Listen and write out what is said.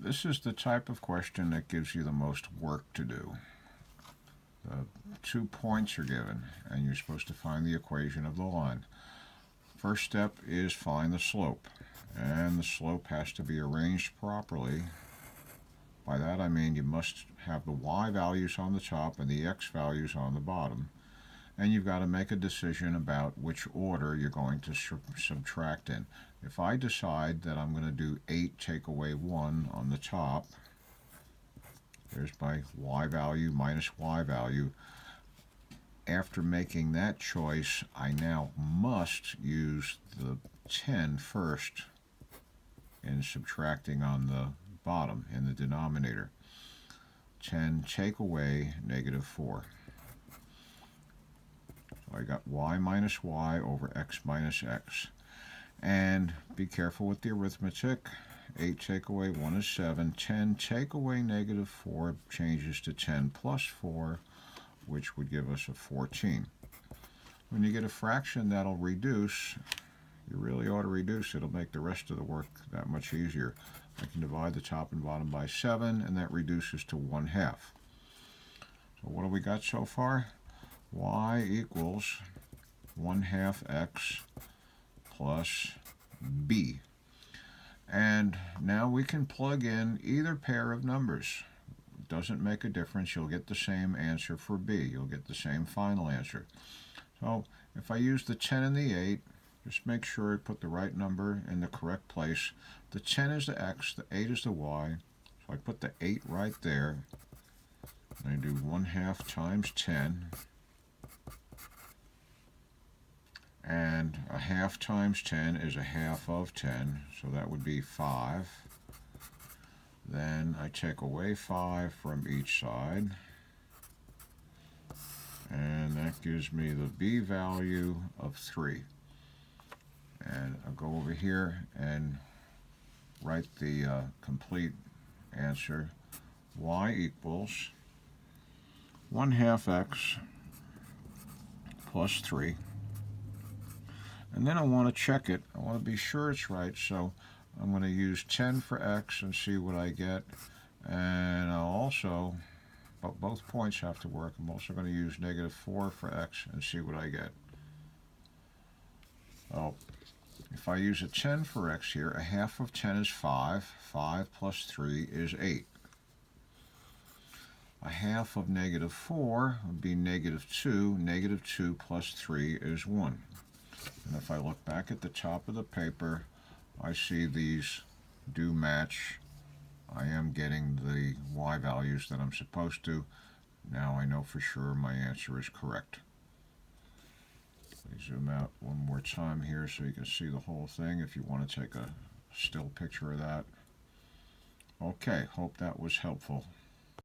This is the type of question that gives you the most work to do. The 2 points are given, and you're supposed to find the equation of the line. First step is find the slope, and the slope has to be arranged properly. By that I mean you must have the y values on the top and the x values on the bottom, and you've got to make a decision about which order you're going to subtract in. If I decide that I'm going to do 8 take away 1 on the top, there's my y value minus y value. After making that choice, I now must use the 10 first in subtracting on the bottom in the denominator. 10 take away negative 4. So I got y minus y over x minus x. And be careful with the arithmetic. 8 take away 1 is 7. 10 take away negative 4 changes to 10 plus 4, which would give us a 14. When you get a fraction that'll reduce, you really ought to reduce. It'll make the rest of the work that much easier. I can divide the top and bottom by 7, and that reduces to 1/2. So what do we got so far? Y equals 1/2 x plus b. And now we can plug in either pair of numbers. It doesn't make a difference. You'll get the same answer for b. You'll get the same final answer. So if I use the 10 and the 8, just make sure I put the right number in the correct place. The 10 is the x, the 8 is the y. So I put the 8 right there. And I do 1/2 times 10. And 1/2 times 10 is 1/2 of 10, so that would be 5. Then I take away 5 from each side, and that gives me the b value of 3. And I'll go over here and write the complete answer. Y equals 1/2 x plus 3. And then I want to check it. I want to be sure it's right, so I'm going to use 10 for x and see what I get. And I'll also, but both points have to work, I'm also going to use negative 4 for x and see what I get. Oh, if I use a 10 for x here, 1/2 of 10 is 5. 5 plus 3 is 8. 1/2 of negative 4 would be negative 2. Negative 2 plus 3 is 1. And if I look back at the top of the paper, I see these do match. I am getting the y values that I'm supposed to. Now I know for sure my answer is correct. Let me zoom out one more time here so you can see the whole thing if you want to take a still picture of that. Okay, hope that was helpful.